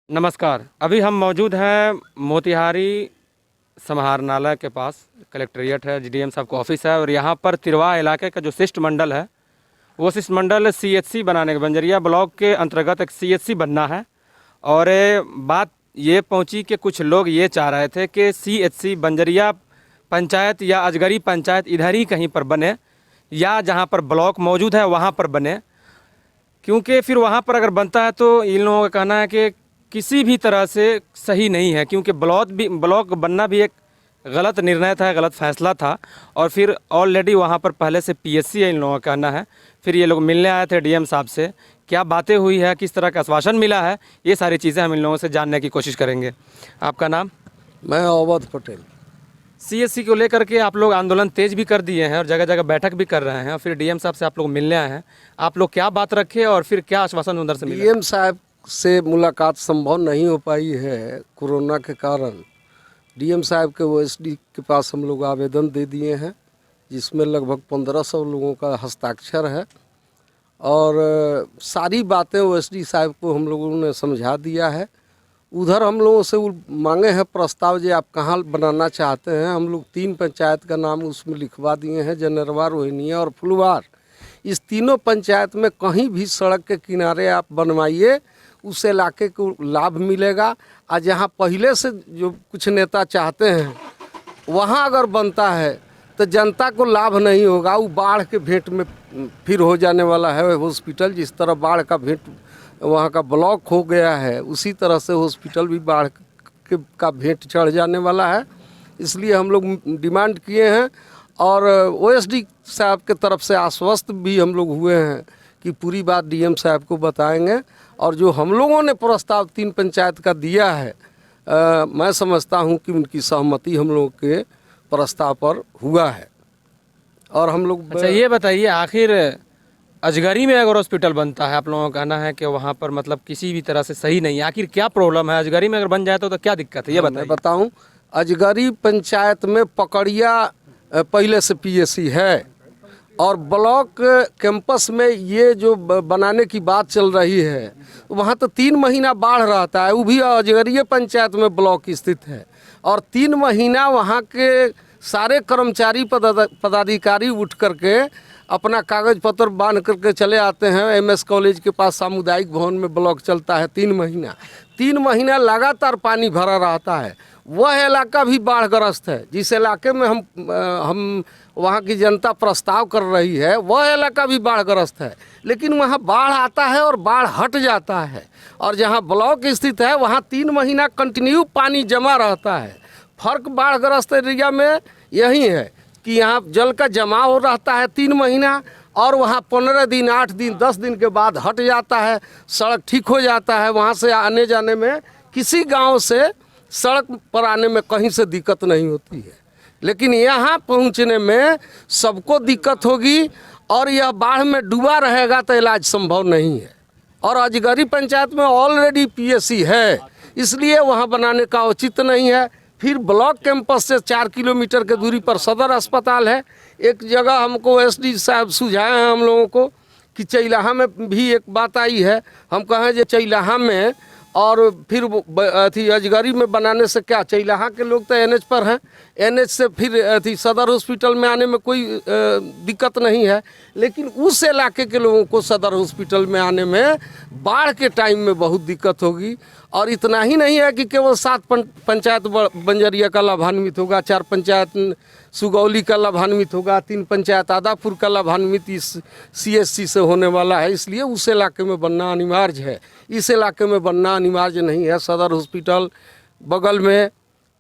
नमस्कार, अभी हम मौजूद हैं मोतिहारी समाहरणालय के पास। कलेक्ट्रेट है, जीडीएम साहब का ऑफिस है और यहाँ पर तिरवा इलाके का जो शिष्टमंडल है वो शिष्टमंडल सीएचसी बनाने के, बंजरिया ब्लॉक के अंतर्गत एक सीएचसी बनना है। और बात ये पहुँची कि कुछ लोग ये चाह रहे थे कि सीएचसी बंजरिया पंचायत या अजगरी पंचायत इधर ही कहीं पर बने या जहाँ पर ब्लॉक मौजूद है वहाँ पर बने, क्योंकि फिर वहाँ पर अगर बनता है तो इन लोगों का कहना है कि किसी भी तरह से सही नहीं है, क्योंकि ब्लॉक बनना भी एक गलत निर्णय था, गलत फैसला था। और फिर ऑलरेडी वहाँ पर पहले से पीएससी है इन लोगों का कहना है। फिर ये लोग मिलने आए थे डीएम साहब से, क्या बातें हुई है, किस तरह का आश्वासन मिला है, ये सारी चीज़ें हम इन लोगों से जानने की कोशिश करेंगे। आपका नाम? मैं अवध पटेल। सीएससी को लेकर के आप लोग आंदोलन तेज भी कर दिए हैं और जगह जगह बैठक भी कर रहे हैं और फिर डीएम साहब से आप लोग मिलने आए हैं, आप लोग क्या बात रखे और फिर क्या आश्वासन उधर से मिला? डीएम साहब से मुलाकात संभव नहीं हो पाई है कोरोना के कारण। डीएम साहब के ओएसडी के पास हम लोग आवेदन दे दिए हैं, जिसमें लगभग 1500 लोगों का हस्ताक्षर है और सारी बातें ओएसडी साहब को हम लोगों ने समझा दिया है। उधर हम लोगों से मांगे हैं प्रस्ताव, जो आप कहाँ बनाना चाहते हैं। हम लोग 3 पंचायत का नाम उसमें लिखवा दिए हैं, जनरवा, रोहिनिया और फुलवार। इस तीनों पंचायत में कहीं भी सड़क के किनारे आप बनवाइए, उस इलाके को लाभ मिलेगा। और जहाँ पहले से जो कुछ नेता चाहते हैं वहाँ अगर बनता है तो जनता को लाभ नहीं होगा। वो बाढ़ के भेंट में फिर हो जाने वाला है हॉस्पिटल। जिस तरह बाढ़ का भेंट वहाँ का ब्लॉक हो गया है, उसी तरह से हॉस्पिटल भी बाढ़ का भेंट चढ़ जाने वाला है। इसलिए हम लोग डिमांड किए हैं और ओएसडी साहब के तरफ से आश्वस्त भी हम लोग हुए हैं कि पूरी बात डीएम साहब को बताएंगे। और जो हम लोगों ने प्रस्ताव 3 पंचायत का दिया है, मैं समझता हूं कि उनकी सहमति हम लोग के प्रस्ताव पर हुआ है। और हम लोग अच्छा ये बताइए, आखिर अजगरी में अगर हॉस्पिटल बनता है, आप लोगों का कहना है कि वहाँ पर मतलब किसी भी तरह से सही नहीं है, आखिर क्या प्रॉब्लम है? अजगरी में अगर बन जाए तो क्या दिक्कत है, ये बताइए। मैं बताऊं, अजगरी पंचायत में पकड़िया पहले से पीएससी है और ब्लॉक कैंपस में ये जो बनाने की बात चल रही है, वहाँ तो 3 महीना बाढ़ रहता है। वो भी अजगरिया पंचायत में ब्लॉक स्थित है और 3 महीना वहाँ के सारे कर्मचारी पदाधिकारी उठ करके अपना कागज पत्र बांध करके चले आते हैं। एमएस कॉलेज के पास सामुदायिक भवन में ब्लॉक चलता है 3 महीना लगातार पानी भरा रहता है। वह इलाका भी बाढ़ग्रस्त है। जिस इलाके में हम वहाँ की जनता प्रस्ताव कर रही है, वह इलाका भी बाढ़ग्रस्त है। लेकिन वहाँ बाढ़ आता है और बाढ़ हट जाता है। और जहाँ ब्लॉक स्थित है वहाँ 3 महीना कंटिन्यू पानी जमा रहता है। फर्क बाढ़ग्रस्त एरिया में यही है कि यहाँ जल का जमाव रहता है 3 महीना और वहाँ 15 दिन, 8 दिन, 10 दिन के बाद हट जाता है, सड़क ठीक हो जाता है। वहाँ से आने जाने में किसी गांव से सड़क पर आने में कहीं से दिक्कत नहीं होती है। लेकिन यहाँ पहुँचने में सबको दिक्कत होगी और यह बाढ़ में डूबा रहेगा तो इलाज संभव नहीं है। और अजगरी पंचायत में ऑलरेडी पीएससी है, इसलिए वहाँ बनाने का औचित्य नहीं है। फिर ब्लॉक कैंपस से 4 किलोमीटर के दूरी पर सदर अस्पताल है। एक जगह हमको एसडी साहब सुझाए हैं हम लोगों को कि चैलाहा में भी एक बात आई है। हम कहें जो चैलाहा में और फिर अथी अजगरी में बनाने से क्या, चैलाहा के लोग तो एनएच पर हैं, एनएच से फिर अथी सदर हॉस्पिटल में आने में कोई दिक्कत नहीं है। लेकिन उस इलाके के लोगों को सदर हॉस्पिटल में आने में बाढ़ के टाइम में बहुत दिक्कत होगी। और इतना ही नहीं है कि केवल 7 पंचायत बंजरिया का लाभान्वित होगा, 4 पंचायत सुगौली का लाभान्वित होगा, 3 पंचायत आदापुर का लाभान्वित इस सीएससी से होने वाला है। इसलिए उस इलाके में बनना अनिवार्य है, इस इलाके में बनना अनिवार्य नहीं है। सदर हॉस्पिटल बगल में,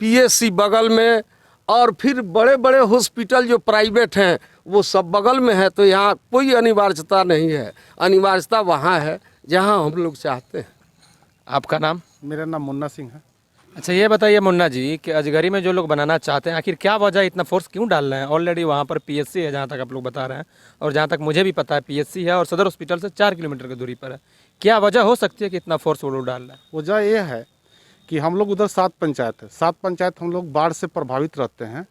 पीएससी बगल में और फिर बड़े बड़े हॉस्पिटल जो प्राइवेट हैं वो सब बगल में है। तो यहाँ कोई अनिवार्यता नहीं है, अनिवार्यता वहाँ है जहाँ हम लोग चाहते हैं। आपका नाम? मेरा नाम मुन्ना सिंह है। अच्छा ये बताइए मुन्ना जी कि अजगरी में जो लोग बनाना चाहते हैं, आखिर क्या वजह, इतना फोर्स क्यों डाल रहे हैं? ऑलरेडी वहाँ पर पीएससी है जहाँ तक आप लोग बता रहे हैं, और जहाँ तक मुझे भी पता है पीएससी है और सदर हॉस्पिटल से 4 किलोमीटर की दूरी पर है। क्या वजह हो सकती है कि इतना फोर्स वो लोग डाल रहे हैं? वजह यह है कि हम लोग उधर 7 पंचायत है, 7 पंचायत हम लोग बाढ़ से प्रभावित रहते हैं।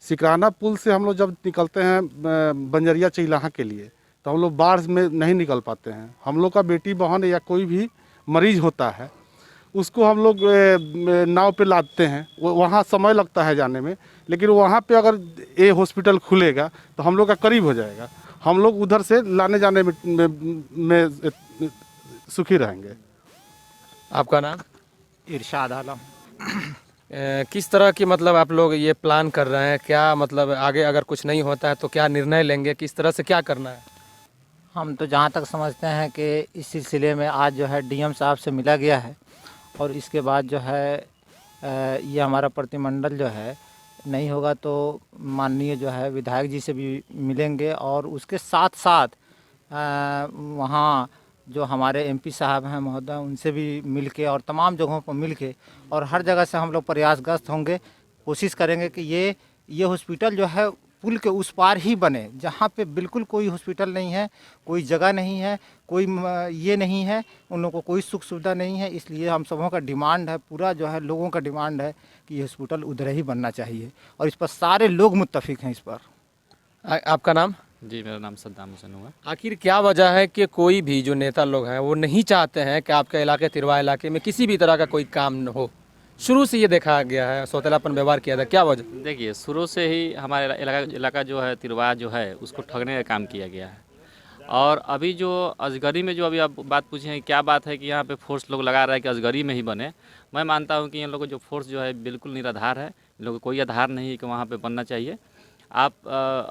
सिकराना पुल से हम लोग जब निकलते हैं बंजरिया चिल्लाहा के लिए, तो हम लोग बाढ़ में नहीं निकल पाते हैं। हम लोग का बेटी बहन या कोई भी मरीज होता है, उसको हम लोग नाव पे लादते हैं। वहाँ समय लगता है जाने में, लेकिन वहाँ पे अगर ये हॉस्पिटल खुलेगा तो हम लोग का करीब हो जाएगा। हम लोग उधर से लाने जाने में सुखी रहेंगे। आपका नाम? इरशाद आलम। किस तरह की मतलब आप लोग ये प्लान कर रहे हैं, क्या मतलब आगे अगर कुछ नहीं होता है तो क्या निर्णय लेंगे, किस तरह से क्या करना है? हम तो जहाँ तक समझते हैं कि इस सिलसिले में आज जो है डीएम साहब से मिला गया है, और इसके बाद जो है ये हमारा प्रतिमंडल जो है नहीं होगा तो माननीय जो है विधायक जी से भी मिलेंगे, और उसके साथ साथ वहाँ जो हमारे एमपी साहब हैं महोदय, उनसे भी मिल के और तमाम जगहों पर मिल के और हर जगह से हम लोग प्रयासग्रस्त होंगे। कोशिश करेंगे कि ये हॉस्पिटल जो है पुल के उस पार ही बने, जहाँ पे बिल्कुल कोई हॉस्पिटल नहीं है, कोई जगह नहीं है, कोई ये नहीं है, उन लोगों को कोई सुख सुविधा नहीं है। इसलिए हम सबों का डिमांड है, पूरा जो है लोगों का डिमांड है कि ये हॉस्पिटल उधर ही बनना चाहिए, और इस पर सारे लोग मुत्तफिक हैं इस पर। आपका नाम? जी, मेरा नाम सद्दाम हुसैन हुआ। आखिर क्या वजह है कि कोई भी जो नेता लोग हैं वो नहीं चाहते हैं कि आपके इलाके तिरवा इलाके में किसी भी तरह का कोई काम न हो? शुरू से ये देखा गया है, सौतेलापन व्यवहार किया था, क्या वजह? देखिए, शुरू से ही हमारे इलाका जो है तिरवा जो है उसको ठगने का काम किया गया है। और अभी जो अजगरी में जो अभी आप बात पूछे हैं, क्या बात है कि यहाँ पे फोर्स लोग लगा रहा है कि अजगरी में ही बने। मैं मानता हूँ कि इन लोगों को जो फोर्स जो है बिल्कुल निराधार है, इन लोगों को कोई आधार नहीं है कि वहाँ पे बनना चाहिए। आप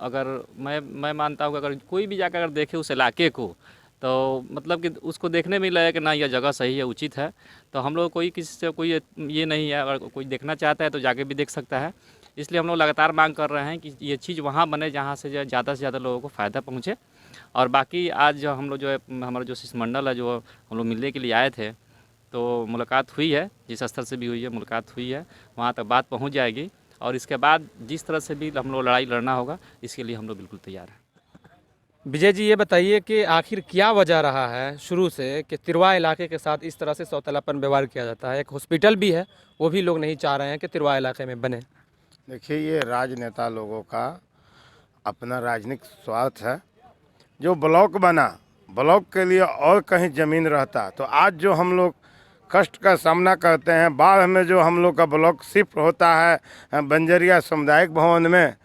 अगर मैं मानता हूँ कि अगर कोई भी जाकर अगर देखे उस इलाके को, तो मतलब कि उसको देखने में लगे कि ना यह जगह सही है, उचित है। तो हम लोग कोई किसी से कोई ये नहीं है, अगर कोई देखना चाहता है तो जाके भी देख सकता है। इसलिए हम लोग लगातार मांग कर रहे हैं कि ये चीज़ वहाँ बने जहाँ से ज़्यादा से ज़्यादा लोगों को फ़ायदा पहुँचे। और बाकी आज जो हम लोग जो है हमारा जो शिष्टमंडल है, जो हम लोग मिलने के लिए आए थे, तो मुलाकात हुई है, जिस स्तर से भी हुई है मुलाकात हुई है, वहाँ तक बात पहुँच जाएगी। और इसके बाद जिस तरह से भी हम लोग लड़ाई लड़ना होगा, इसके लिए हम लोग बिल्कुल तैयार हैं। विजय जी, ये बताइए कि आखिर क्या वजह रहा है शुरू से कि तिरवा इलाके के साथ इस तरह से सौतेलापन व्यवहार किया जाता है? एक हॉस्पिटल भी है, वो भी लोग नहीं चाह रहे हैं कि तिरवा इलाके में बने। देखिए, ये राजनेता लोगों का अपना राजनीतिक स्वार्थ है। जो ब्लॉक बना, ब्लॉक के लिए और कहीं ज़मीन रहता तो आज जो हम लोग कष्ट का सामना करते हैं, बाढ़ में जो हम लोग का ब्लॉक शिफ्ट होता है बंजरिया सामुदायिक भवन में,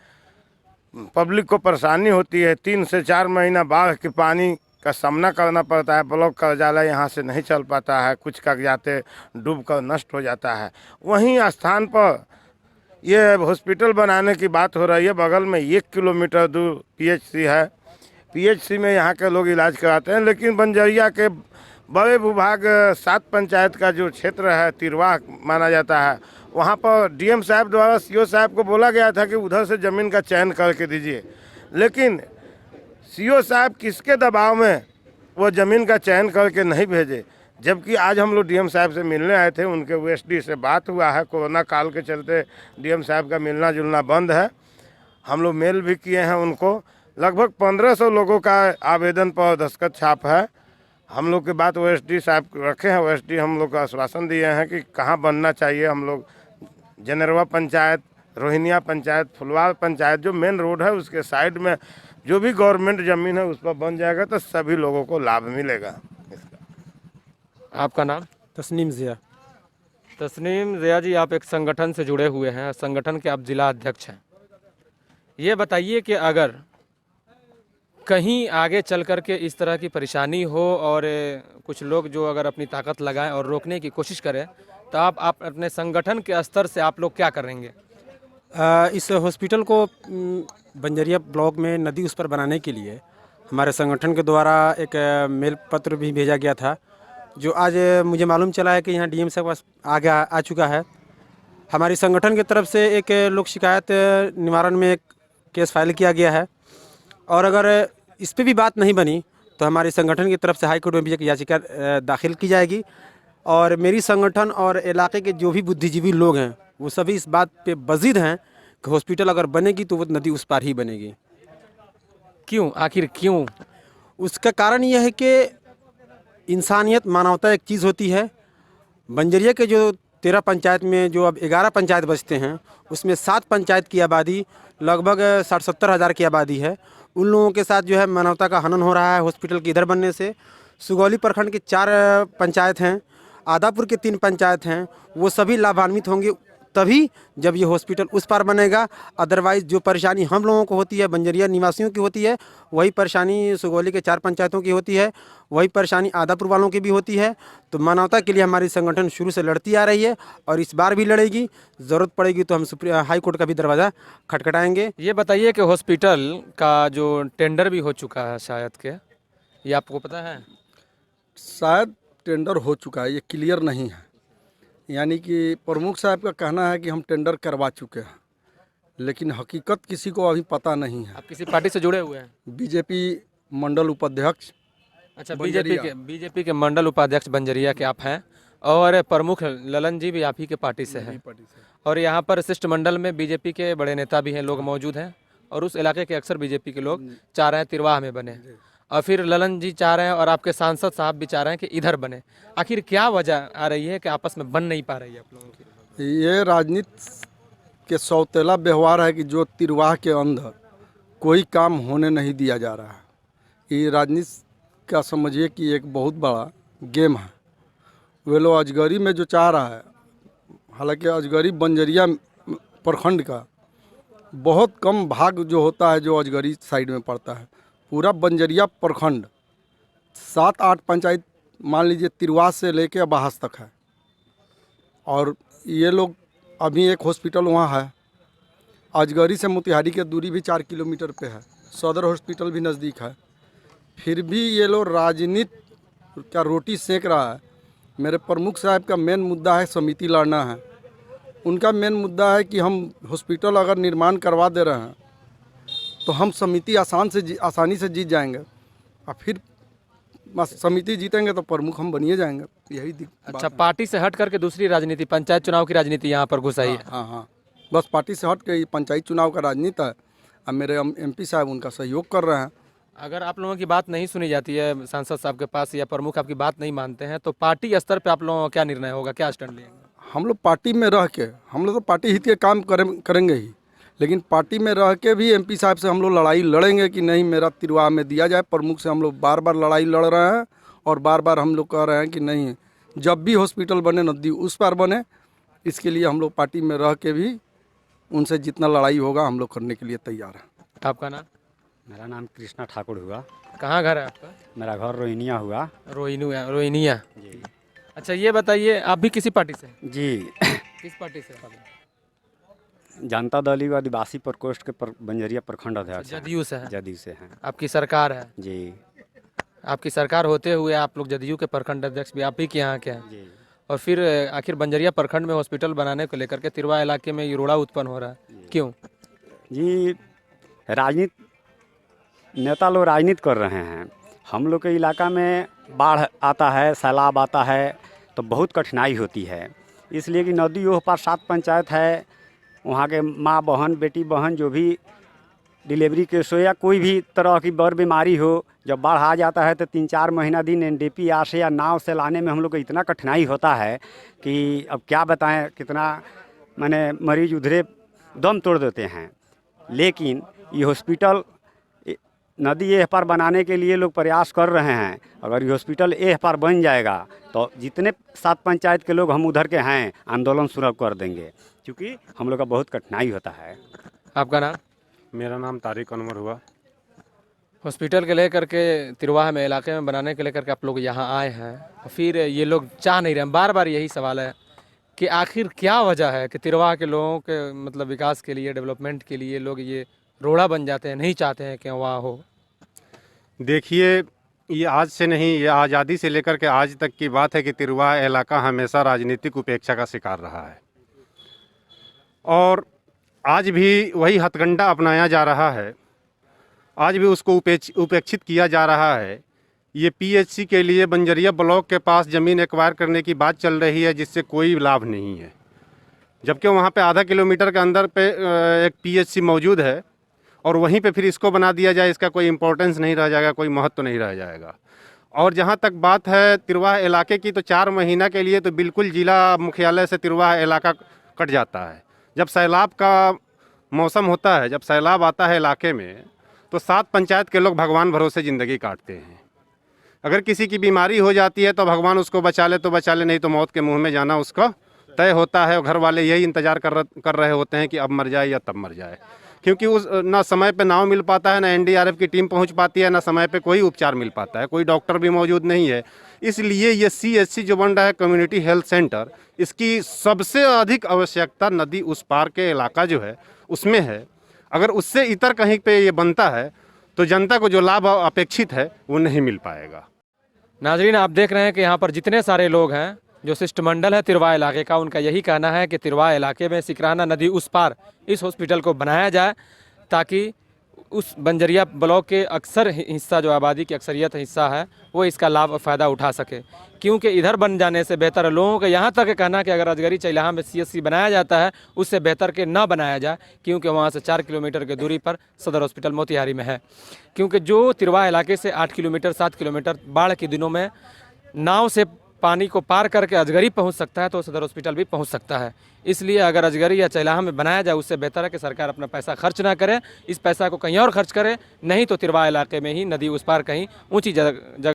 पब्लिक को परेशानी होती है। 3 से 4 महीना बाढ़ के पानी का सामना करना पड़ता है। ब्लॉक कार्यालय यहाँ से नहीं चल पाता है, कुछ कागजाते डूब कर नष्ट हो जाता है। वहीं स्थान पर ये हॉस्पिटल बनाने की बात हो रही है। बगल में 1 किलोमीटर दूर पीएचसी है। पीएचसी में यहाँ के लोग इलाज कराते हैं, लेकिन बंजरिया के बड़े भूभाग 7 पंचायत का जो क्षेत्र है तिरवा माना जाता है, वहाँ पर डीएम साहब द्वारा सीओ साहब को बोला गया था कि उधर से ज़मीन का चयन करके दीजिए, लेकिन सीओ साहब किसके दबाव में वो ज़मीन का चयन करके नहीं भेजे। जबकि आज हम लोग डीएम साहब से मिलने आए थे, उनके ओएसडी से बात हुआ है। कोरोना काल के चलते डीएम साहब का मिलना जुलना बंद है। हम लोग मेल भी किए हैं उनको। लगभग 1500 लोगों का आवेदन पर दस्तखत छाप है। हम लोग के बात ओएसडी साहब रखे हैं। ओएसडी हम लोग को आश्वासन दिए हैं कि कहाँ बनना चाहिए। हम लोग जनरवा पंचायत, रोहिनिया पंचायत, फुलवार पंचायत, जो मेन रोड है उसके साइड में जो भी गवर्नमेंट ज़मीन है उस पर बन जाएगा तो सभी लोगों को लाभ मिलेगा। आपका नाम? तस्नीम ज़िया। तस्नीम ज़िया जी, आप एक संगठन से जुड़े हुए हैं, संगठन के आप जिला अध्यक्ष हैं। ये बताइए कि अगर कहीं आगे चल कर के इस तरह की परेशानी हो और कुछ लोग जो अगर अपनी ताकत लगाएं और रोकने की कोशिश करें, तो आप अपने संगठन के स्तर से आप लोग क्या करेंगे? इस हॉस्पिटल को बंजरिया ब्लॉक में नदी उस पर बनाने के लिए हमारे संगठन के द्वारा एक मेल पत्र भी भेजा गया था, जो आज मुझे मालूम चला है कि यहाँ डीएम साहब पास आ चुका है। हमारी संगठन की तरफ से एक लोक शिकायत निवारण में एक केस फाइल किया गया है, और अगर इस पे भी बात नहीं बनी तो हमारी संगठन की तरफ से हाई कोर्ट में भी एक याचिका दाखिल की जाएगी। और मेरी संगठन और इलाके के जो भी बुद्धिजीवी लोग हैं वो सभी इस बात पे बज़िद हैं कि हॉस्पिटल अगर बनेगी तो वो नदी उस पार ही बनेगी। क्यों? आखिर क्यों? उसका कारण यह है कि इंसानियत, मानवता एक चीज़ होती है। बंजरिया के जो 13 पंचायत में जो अब 11 पंचायत बचते हैं, उसमें 7 पंचायत की आबादी लगभग 60-70 हज़ार की आबादी है। उन लोगों के साथ जो है मानवता का हनन हो रहा है हॉस्पिटल के इधर बनने से। सुगौली प्रखंड के 4 पंचायत हैं, आदापुर के 3 पंचायत हैं, वो सभी लाभान्वित होंगे तभी जब ये हॉस्पिटल उस पार बनेगा। अदरवाइज़ जो परेशानी हम लोगों को होती है, बंजरिया निवासियों की होती है, वही परेशानी सुगौली के 4 पंचायतों की होती है, वही परेशानी आदापुर वालों की भी होती है। तो मानवता के लिए हमारी संगठन शुरू से लड़ती आ रही है और इस बार भी लड़ेगी। ज़रूरत पड़ेगी तो हम हाई कोर्ट का भी दरवाज़ा खटखटाएंगे। ये बताइए कि हॉस्पिटल का जो टेंडर भी हो चुका है शायद के, ये आपको पता है? शायद टेंडर हो चुका है, ये क्लियर नहीं है। यानी कि प्रमुख साहब का कहना है कि हम टेंडर करवा चुके हैं, लेकिन हकीकत किसी को अभी पता नहीं है। आप किसी पार्टी से जुड़े हुए हैं? बीजेपी मंडल उपाध्यक्ष। अच्छा, बंजरिया। बीजेपी के मंडल उपाध्यक्ष बंजरिया के आप हैं और प्रमुख ललन जी भी आप ही के पार्टी से हैं। और यहाँ पर शिष्टमंडल में बीजेपी के बड़े नेता भी हैं, लोग मौजूद हैं और उस इलाके के अक्सर बीजेपी के लोग चाह रहे हैं तिरवाह में बने, और फिर ललन जी चाह रहे हैं और आपके सांसद साहब भी चाह रहे हैं कि इधर बने। आखिर क्या वजह आ रही है कि आपस में बन नहीं पा रही है आप लोगों की? ये राजनीति के सौतेला व्यवहार है कि जो तिरवाह के अंदर कोई काम होने नहीं दिया जा रहा है। ये राजनीति का समझिए कि एक बहुत बड़ा गेम है। वे लोग अजगरी में जो चाह रहा है, हालांकि अजगरी बंजरिया प्रखंड का बहुत कम भाग जो होता है जो अजगरी साइड में पड़ता है। पूरा बंजरिया प्रखंड 7-8 पंचायत मान लीजिए तिरवाह से लेके बहास तक है। और ये लोग अभी एक हॉस्पिटल वहाँ है, अजगरी से मोतिहारी की दूरी भी 4 किलोमीटर पे है, सदर हॉस्पिटल भी नज़दीक है। फिर भी ये लोग राजनीति का रोटी सेक रहा है। मेरे प्रमुख साहब का मेन मुद्दा है समिति लड़ना है। उनका मेन मुद्दा है कि हम हॉस्पिटल अगर निर्माण करवा दे रहे हैं तो हम समिति आसानी से जीत जाएंगे, और फिर समिति जीतेंगे तो प्रमुख हम बनिए जाएंगे। यही अच्छा, पार्टी से हट करके दूसरी राजनीति, पंचायत चुनाव की राजनीति यहाँ पर घुस आई है। हाँ, बस पार्टी से हट के ये पंचायत चुनाव का राजनीति है। अब मेरे एमपी साहब उनका सहयोग कर रहे हैं। अगर आप लोगों की बात नहीं सुनी जाती है सांसद साहब के पास या प्रमुख आपकी बात नहीं मानते हैं तो पार्टी स्तर पे आप लोगों का क्या निर्णय होगा, क्या स्टैंड लेंगे? हम लोग पार्टी में रह के, हम लोग तो पार्टी हित के काम करेंगे ही, लेकिन पार्टी में रह के भी एमपी साहब से हम लोग लड़ाई लड़ेंगे कि नहीं मेरा तिरवाह में दिया जाए। प्रमुख से हम लोग बार बार लड़ाई लड़ रहे हैं और बार बार हम लोग कह रहे हैं कि नहीं, जब भी हॉस्पिटल बने नदी उस पार बने। इसके लिए हम लोग पार्टी में रह के भी उनसे जितना लड़ाई होगा हम लोग करने के लिए तैयार हैं। आपका नाम? मेरा नाम कृष्णा ठाकुर हुआ। कहाँ घर है आपका? मेरा घर रोहिनिया हुआ। रोहिनिया जी। अच्छा, ये बताइए आप भी किसी पार्टी से? जी। किस पार्टी से? जनता दल युवा आदिवासी प्रकोष्ठ के बंजरिया प्रखंड अध्यक्ष हैं। जदयू से है? जदयू से हैं। आपकी सरकार है? जी। आपकी सरकार होते हुए आप लोग जदयू के प्रखंड अध्यक्ष भी आप ही के यहाँ के हैं, जी। और फिर आखिर बंजरिया प्रखंड में हॉस्पिटल बनाने को लेकर के तिरवा इलाके में ये रोड़ा उत्पन्न हो रहा है, क्यों? जी, राजनीति नेता लोग राजनीति कर रहे हैं। हम लोग के इलाका में बाढ़ आता है, सैलाब आता है तो बहुत कठिनाई होती है, इसलिए कि नदी ओह पार 7 पंचायत है। वहाँ के माँ बहन बेटी बहन जो भी डिलीवरी केस हो या कोई भी तरह की बड़ बीमारी हो, जब बाढ़ आ जाता है तो 3-4 महीना दिन NDPR से या नाव से लाने में हम लोग को इतना कठिनाई होता है कि अब क्या बताएं, कितना माने मरीज उधरे दम तोड़ देते हैं। लेकिन ये हॉस्पिटल नदी एह पार बनाने के लिए लोग प्रयास कर रहे हैं। अगर ये हॉस्पिटल एह पार बन जाएगा तो जितने 7 पंचायत के लोग हम उधर के हैं आंदोलन शुरू कर देंगे, क्योंकि हम लोग का बहुत कठिनाई होता है। आपका नाम? मेरा नाम तारिक अनवर हुआ। हॉस्पिटल के लेकर के तिरवाह में इलाके में बनाने के लेकर के आप लोग यहाँ आए हैं, और फिर ये लोग चाह नहीं रहे। बार बार यही सवाल है कि आखिर क्या वजह है कि तिरवाह के लोगों के मतलब विकास के लिए, डेवलपमेंट के लिए लोग ये रोड़ा बन जाते हैं, नहीं चाहते हैं कि वहाँ हो? देखिए, ये आज से नहीं, ये आज़ादी से लेकर के आज तक की बात है कि तिरवाह इलाका हमेशा राजनीतिक उपेक्षा का शिकार रहा है, और आज भी वही हथकंडा अपनाया जा रहा है। आज भी उसको उपेक्षित किया जा रहा है। ये PHC के लिए बंजरिया ब्लॉक के पास ज़मीन एक्वायर करने की बात चल रही है, जिससे कोई लाभ नहीं है, जबकि वहाँ पे आधा किलोमीटर के अंदर पे एक PHC मौजूद है, और वहीं पे फिर इसको बना दिया जाए, इसका कोई इम्पोर्टेंस नहीं रह जाएगा, कोई महत्व नहीं रह जाएगा। और जहाँ तक बात है तिरवाह इलाके की, तो 4 महीना के लिए तो बिल्कुल जिला मुख्यालय से तिरवाह इलाका कट जाता है। जब सैलाब का मौसम होता है, जब सैलाब आता है इलाके में, तो 7 पंचायत के लोग भगवान भरोसे ज़िंदगी काटते हैं। अगर किसी की बीमारी हो जाती है तो भगवान उसको बचा ले तो बचा ले, नहीं तो मौत के मुंह में जाना उसका तय होता है। घर वाले यही इंतज़ार कर रहे होते हैं कि अब मर जाए या तब मर जाए, क्योंकि उस ना समय पे नाव मिल पाता है, ना एनडीआरएफ की टीम पहुंच पाती है, ना समय पे कोई उपचार मिल पाता है, कोई डॉक्टर भी मौजूद नहीं है। इसलिए ये CHC जो बन रहा है, कम्युनिटी हेल्थ सेंटर, इसकी सबसे अधिक आवश्यकता नदी उस पार के इलाका जो है उसमें है। अगर उससे इतर कहीं पे ये बनता है तो जनता को जो लाभ अपेक्षित है वो नहीं मिल पाएगा। नाजरीन, आप देख रहे हैं कि यहाँ पर जितने सारे लोग हैं, जो शिष्टमंडल है तिरवा इलाके का, उनका यही कहना है कि तिरवा इलाके में सिकराना नदी उस पार इस हॉस्पिटल को बनाया जाए, ताकि उस बंजरिया ब्लॉक के अक्सर हिस्सा, जो आबादी की अक्सरियत हिस्सा है, वो इसका लाभ और फ़ायदा उठा सके। क्योंकि इधर बन जाने से बेहतर है, लोगों का यहाँ तक कहना कि अगर अजगरी चैलाहा में CHC बनाया जाता है, उससे बेहतर के ना बनाया जाए, क्योंकि वहाँ से 4 किलोमीटर की दूरी पर सदर हॉस्पिटल मोतिहारी में है। क्योंकि जो तिरवा इलाके से 8 किलोमीटर 7 किलोमीटर बाढ़ के दिनों में नाव से पानी को पार करके अजगरी पहुंच सकता है, तो सदर हॉस्पिटल भी पहुंच सकता है। इसलिए अगर अजगरी या चैलाहा में बनाया जाए, उससे बेहतर है कि सरकार अपना पैसा खर्च ना करे, इस पैसा को कहीं और खर्च करे, नहीं तो तिरवा इलाके में ही नदी उस पार कहीं ऊंची जगह